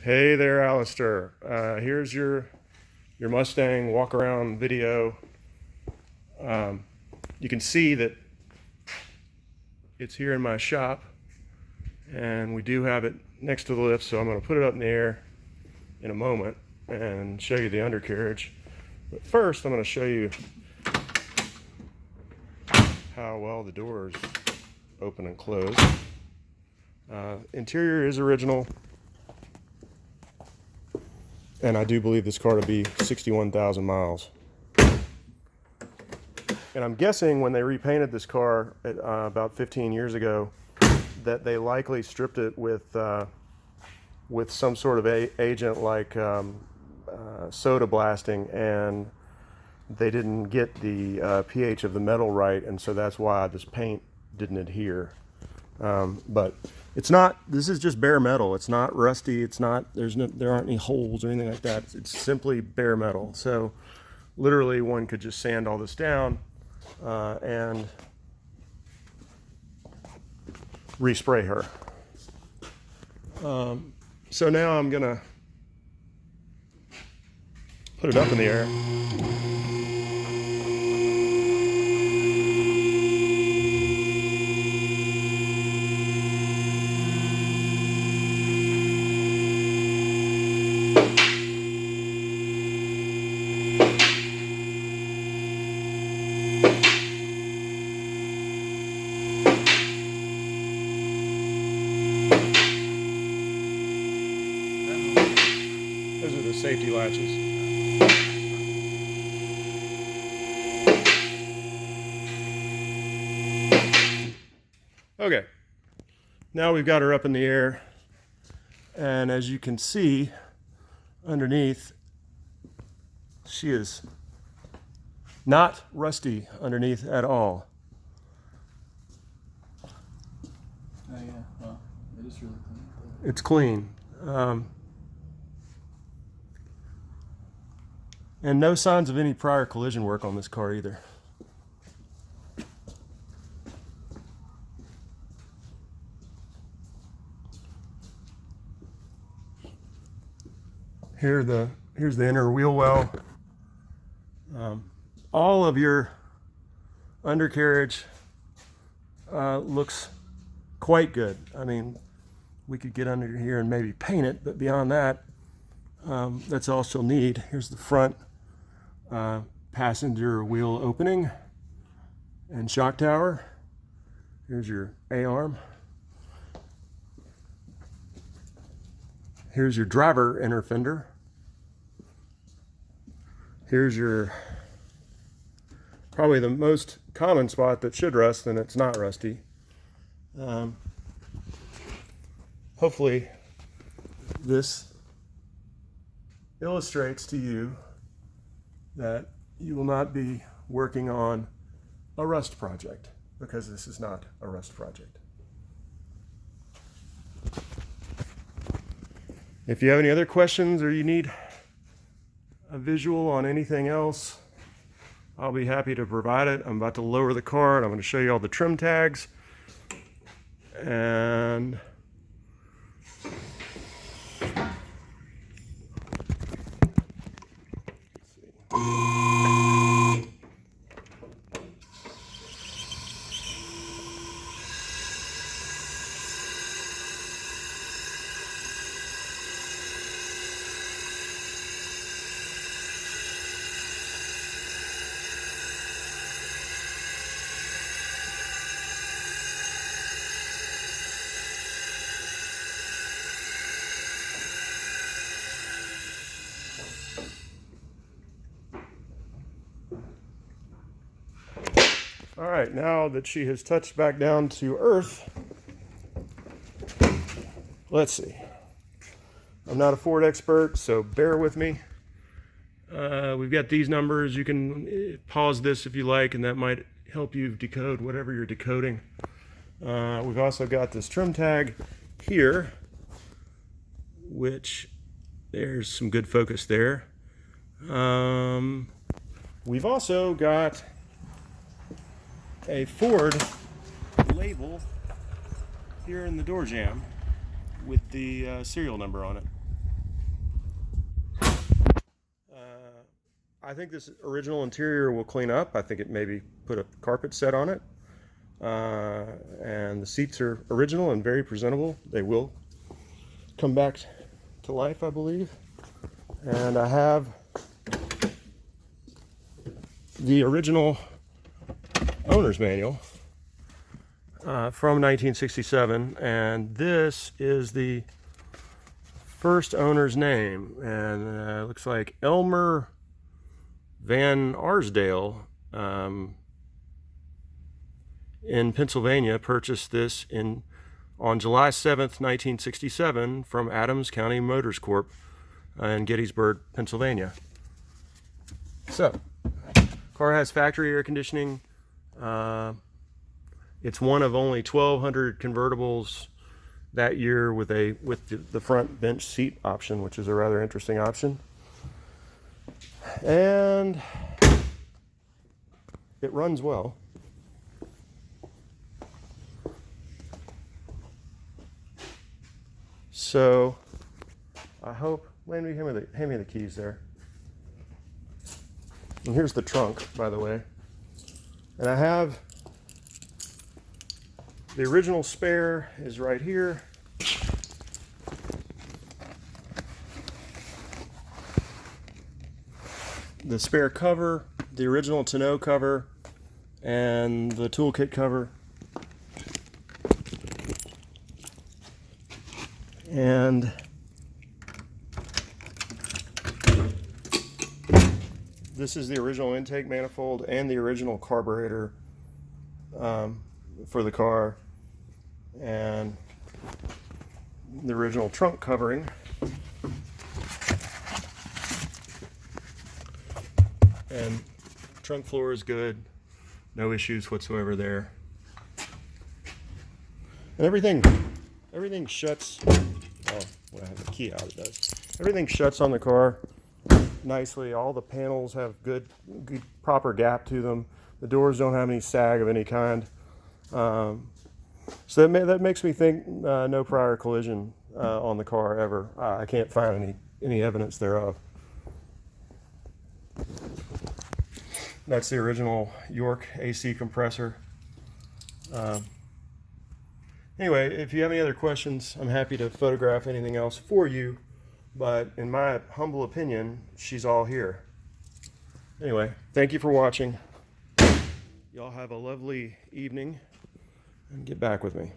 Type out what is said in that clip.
Hey there, Alistair. Here's your Mustang walk around video. You can see that it's here in my shop, and we do have it next to the lift, so I'm going to put it up in the air in a moment and show you the undercarriage. But first, I'm going to show you how well the doors open and close. Interior is original, and I do believe this car to be 61,000 miles. And I'm guessing when they repainted this car about 15 years ago, that they likely stripped it with some sort of agent like soda blasting, and they didn't get the pH of the metal right, and so that's why this paint didn't adhere. But it's not. This is just bare metal. It's not rusty. It's not. There aren't any holes or anything like that. It's simply bare metal. So literally, one could just sand all this down and respray her. So now I'm gonna put it up in the air. Those are the safety latches. Okay, now we've got her up in the air, and as you can see underneath, she is not rusty underneath at all. Oh yeah, well, it is really clean. It's clean. And no signs of any prior collision work on this car either. Here's the inner wheel well. All of your undercarriage looks quite good. I mean, we could get under here and maybe paint it, but beyond that, that's all she'll need. Here's the front passenger wheel opening and shock tower. Here's your A-arm. Here's your driver inner fender. Here's your probably the most common spot that should rust, and it's not rusty. Hopefully this illustrates to you that you will not be working on a rust project, because this is not a rust project. If you have any other questions or you need a visual on anything else, I'll be happy to provide it. I'm about to lower the car, and I'm going to show you all the trim tags. And all right, now that she has touched back down to earth, let's see. I'm not a Ford expert, so bear with me. We've got these numbers. You can pause this if you like, and that might help you decode whatever you're decoding. We've also got this trim tag here, which there's some good focus there. We've also got a Ford label here in the door jamb with the serial number on it. I think this original interior will clean up. I think it maybe put a carpet set on it. And the seats are original and very presentable. They will come back to life, I believe. And I have the original owner's manual from 1967, and this is the first owner's name, and it looks like Elmer Van Arsdale in Pennsylvania purchased this on July 7th, 1967 from Adams County Motors Corp. In Gettysburg, Pennsylvania. So, car has factory air conditioning. It's one of only 1,200 convertibles that year with the front bench seat option, which is a rather interesting option. And it runs well. So I hope, Landry, hand me the keys there. And here's the trunk, by the way. And I have the original spare is right here. The spare cover, the original tonneau cover, and the toolkit cover. And this is the original intake manifold and the original carburetor for the car, and the original trunk covering. And trunk floor is good, no issues whatsoever there. And everything shuts. Oh, when I have the key out, it does. Everything shuts on the car nicely. All the panels have good proper gap to them. The doors don't have any sag of any kind. So that makes me think no prior collision on the car ever. I can't find any evidence thereof. That's the original York AC compressor. Anyway, if you have any other questions, I'm happy to photograph anything else for you. But in my humble opinion, she's all here. Anyway, thank you for watching. Y'all have a lovely evening, and get back with me.